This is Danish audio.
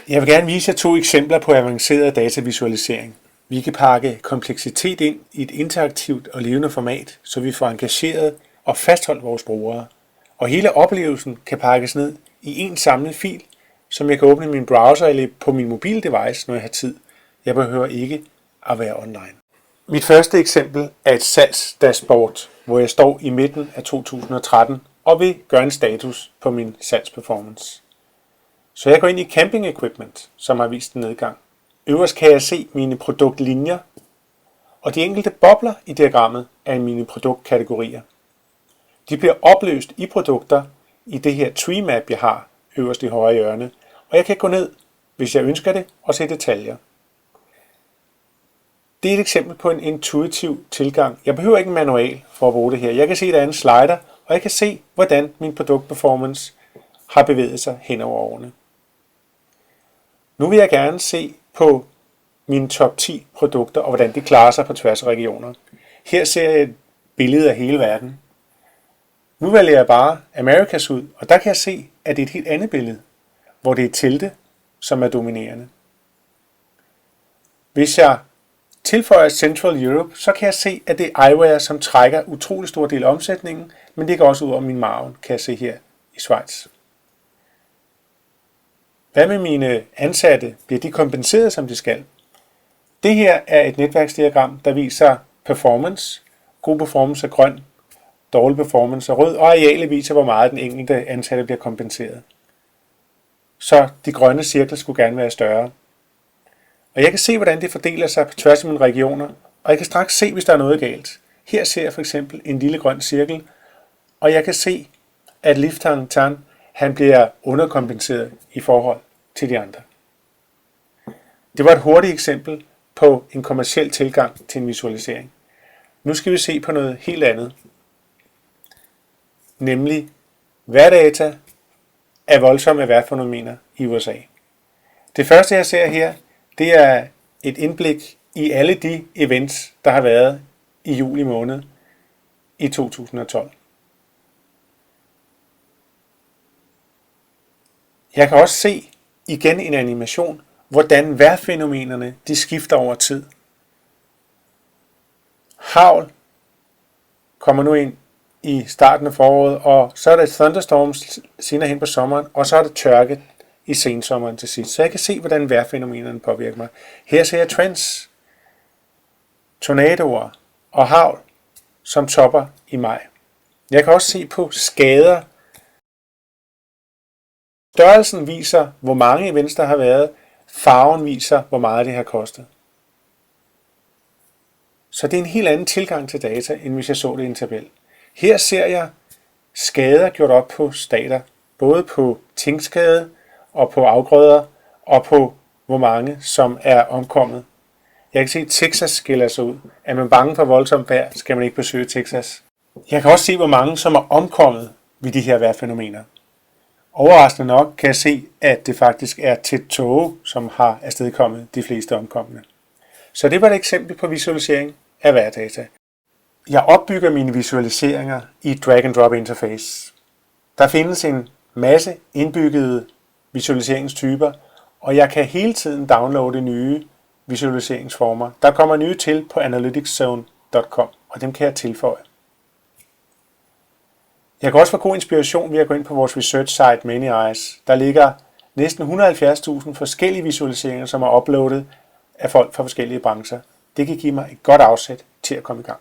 Jeg vil gerne vise jer 2 eksempler på avanceret datavisualisering. Vi kan pakke kompleksitet ind i et interaktivt og levende format, så vi får engageret og fastholdt vores brugere. Og hele oplevelsen kan pakkes ned i en samlet fil, som jeg kan åbne i min browser eller på min mobildevice, når jeg har tid. Jeg behøver ikke at være online. Mit første eksempel er et salgsdashboard, hvor jeg står i midten af 2013 og vil gøre en status på min salgsperformance. Så jeg går ind i Camping Equipment, som har vist en nedgang. Øverst kan jeg se mine produktlinjer, og de enkelte bobler i diagrammet er mine produktkategorier. De bliver opløst i produkter i det her tree map, jeg har øverst i højre hjørne, og jeg kan gå ned, hvis jeg ønsker det, og se detaljer. Det er et eksempel på en intuitiv tilgang. Jeg behøver ikke en manual for at bruge det her. Jeg kan se, at der er en slider, og jeg kan se, hvordan min produktperformance har bevæget sig hen over årene. Nu vil jeg gerne se på mine top 10 produkter, og hvordan de klarer sig på tværs af regioner. Her ser jeg et billede af hele verden. Nu vælger jeg bare Americas ud, og der kan jeg se, at det er et helt andet billede, hvor det er Tilde, som er dominerende. Hvis jeg tilføjer Central Europe, så kan jeg se, at det er eyewear, som trækker utrolig stor del af omsætningen, men det går også ud over min margen, kan jeg se her i Schweiz. Hvad med mine ansatte? Bliver de kompenseret, som de skal? Det her er et netværksdiagram, der viser performance. God performance er grøn, dårlig performance er rød, og arealet viser, hvor meget den enkelte ansatte bliver kompenseret. Så de grønne cirkler skulle gerne være større. Og jeg kan se, hvordan det fordeler sig på tværs af mine regioner, og jeg kan straks se, hvis der er noget galt. Her ser jeg for eksempel en lille grøn cirkel, og jeg kan se, at Liftang Tan, han bliver underkompenseret i forhold til de andre. Det var et hurtigt eksempel på en kommerciel tilgang til en visualisering. Nu skal vi se på noget helt andet, nemlig værdata af voldsomme værtfænomener i USA. Det første, jeg ser her, det er et indblik i alle de events, der har været i juli måned i 2012. Jeg kan også se igen en animation, hvordan vejrfænomenerne de skifter over tid. Hagl kommer nu ind i starten af foråret, og så er der thunderstorms senere hen på sommeren, og så er der tørke i sensommeren til sidst. Så jeg kan se, hvordan vejrfænomenerne påvirker mig. Her ser jeg trends, tornadoer og hagl, som topper i maj. Jeg kan også se på skader. Størrelsen viser, hvor mange events der har været. Farven viser, hvor meget det har kostet. Så det er en helt anden tilgang til data, end hvis jeg så det i en tabel. Her ser jeg skader gjort op på stater, både på tingskade og på afgrøder, og på hvor mange, som er omkommet. Jeg kan se, at Texas skiller sig ud. Er man bange for voldsomt vejr, skal man ikke besøge Texas. Jeg kan også se, hvor mange, som er omkommet ved de her vejrfænomener. Overraskende nok kan jeg se, at det faktisk er tæt tåge, som har afstedkommet de fleste omkomne. Så det var et eksempel på visualisering af vejrdata. Jeg opbygger mine visualiseringer i drag-and-drop interface. Der findes en masse indbyggede visualiseringstyper, og jeg kan hele tiden downloade nye visualiseringsformer. Der kommer nye til på analyticszone.com, og dem kan jeg tilføje. Jeg kan også få god inspiration ved at gå ind på vores research site Many Eyes. Der ligger næsten 170.000 forskellige visualiseringer, som er uploadet af folk fra forskellige brancher. Det kan give mig et godt afsæt til at komme i gang.